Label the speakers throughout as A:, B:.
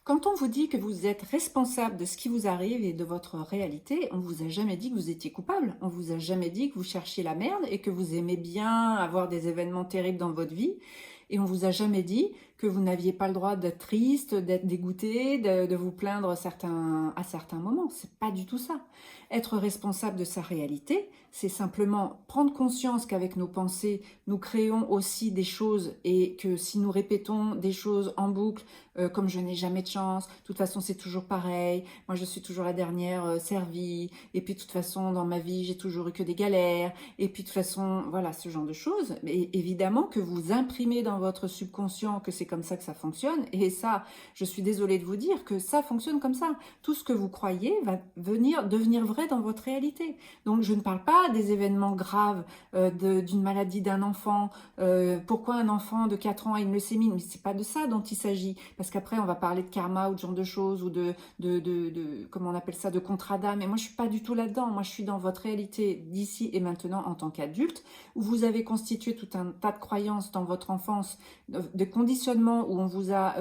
A: Quand on vous dit que vous êtes responsable de ce qui vous arrive et de votre réalité, on vous a jamais dit que vous étiez coupable. On vous a jamais dit que vous cherchiez la merde et que vous aimez bien avoir des événements terribles dans votre vie. Et on vous a jamais dit que vous n'aviez pas le droit d'être triste, d'être dégoûté, de vous plaindre à certains moments. C'est pas du tout ça. Être responsable de sa réalité, c'est simplement prendre conscience qu'avec nos pensées, nous créons aussi des choses et que si nous répétons des choses en boucle, comme je n'ai jamais de chance, de toute façon c'est toujours pareil, moi je suis toujours la dernière servie, et puis de toute façon dans ma vie j'ai toujours eu que des galères, et puis de toute façon voilà ce genre de choses. Mais évidemment que vous imprimez dans votre subconscient que c'est comme ça que ça fonctionne, et ça je suis désolée de vous dire que ça fonctionne comme ça. Tout ce que vous croyez va devenir vrai dans votre réalité. Donc je ne parle pas des événements graves, d'une maladie d'un enfant, pourquoi un enfant de 4 ans a une leucémie, mais c'est pas de ça dont il s'agit, parce qu'après on va parler de karma ou de genre de choses, ou comment on appelle ça, de contrat d'âme, et moi je suis pas du tout là-dedans. Moi je suis dans votre réalité d'ici et maintenant en tant qu'adulte, où vous avez constitué tout un tas de croyances dans votre enfance, de conditionnements où on vous a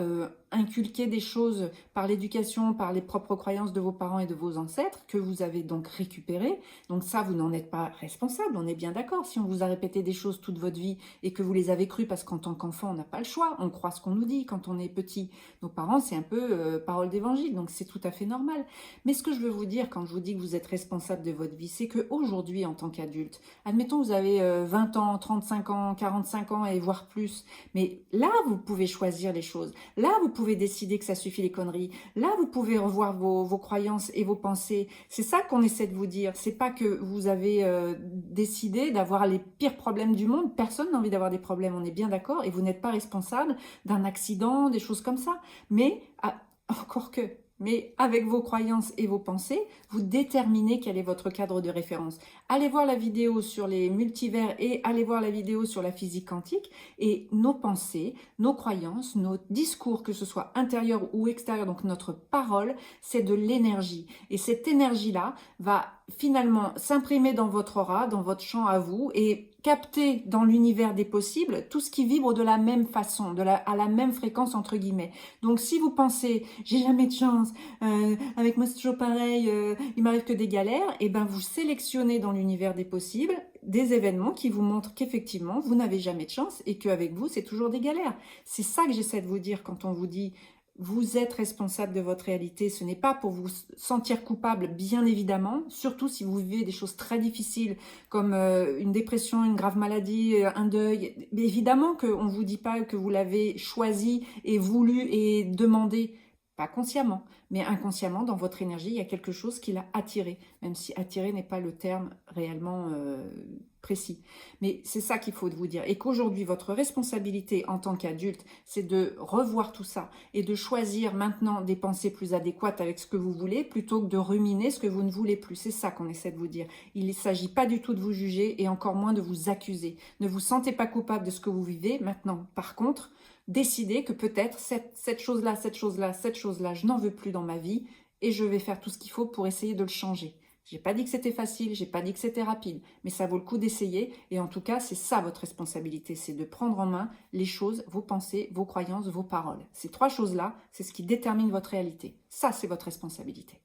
A: inculqué des choses par l'éducation, par les propres croyances de vos parents et de vos ancêtres, que vous avez donc récupérées. Donc ça, vous n'en êtes pas responsable, on est bien d'accord. Si on vous a répété des choses toute votre vie et que vous les avez crues, parce qu'en tant qu'enfant, on n'a pas le choix, on croit ce qu'on nous dit quand on est petit. Nos parents, c'est un peu parole d'évangile, donc c'est tout à fait normal. Mais ce que je veux vous dire quand je vous dis que vous êtes responsable de votre vie, c'est qu'aujourd'hui, en tant qu'adulte, admettons vous avez 20 ans, 35 ans, 45 ans et voire plus, mais là, vous pouvez choisir les choses. Là, vous pouvez décider que ça suffit les conneries. Là, vous pouvez revoir vos croyances et vos pensées. C'est ça qu'on essaie de vous dire. C'est pas que vous avez décidé d'avoir les pires problèmes du monde. Personne n'a envie d'avoir des problèmes, on est bien d'accord. Et vous n'êtes pas responsable d'un accident, des choses comme ça. Mais, encore que... Mais avec vos croyances et vos pensées, vous déterminez quel est votre cadre de référence. Allez voir la vidéo sur les multivers et allez voir la vidéo sur la physique quantique. Et nos pensées, nos croyances, nos discours, que ce soit intérieur ou extérieur, donc notre parole, c'est de l'énergie. Et cette énergie-là va finalement s'imprimer dans votre aura, dans votre champ à vous, et capter dans l'univers des possibles tout ce qui vibre de la même façon, à la même fréquence entre guillemets. Donc si vous pensez j'ai jamais de chance, avec moi c'est toujours pareil, il m'arrive que des galères, et ben vous sélectionnez dans l'univers des possibles des événements qui vous montrent qu'effectivement vous n'avez jamais de chance et qu'avec vous c'est toujours des galères. C'est ça que j'essaie de vous dire quand on vous dit vous êtes responsable de votre réalité. Ce n'est pas pour vous sentir coupable, bien évidemment, surtout si vous vivez des choses très difficiles comme une dépression, une grave maladie, un deuil. Mais évidemment qu'on ne vous dit pas que vous l'avez choisi et voulu et demandé, pas consciemment, mais inconsciemment, dans votre énergie, il y a quelque chose qui l'a attiré, même si attirer n'est pas le terme réellement précis. Mais c'est ça qu'il faut vous dire. Et qu'aujourd'hui, votre responsabilité en tant qu'adulte, c'est de revoir tout ça et de choisir maintenant des pensées plus adéquates avec ce que vous voulez, plutôt que de ruminer ce que vous ne voulez plus. C'est ça qu'on essaie de vous dire. Il ne s'agit pas du tout de vous juger et encore moins de vous accuser. Ne vous sentez pas coupable de ce que vous vivez. Maintenant, par contre, décidez que peut-être cette chose-là, cette chose-là, cette chose-là, je n'en veux plus dans ma vie et je vais faire tout ce qu'il faut pour essayer de le changer. J'ai pas dit que c'était facile, j'ai pas dit que c'était rapide, mais ça vaut le coup d'essayer. Et en tout cas, c'est ça votre responsabilité, c'est de prendre en main les choses, vos pensées, vos croyances, vos paroles. Ces trois choses-là, c'est ce qui détermine votre réalité. Ça, c'est votre responsabilité.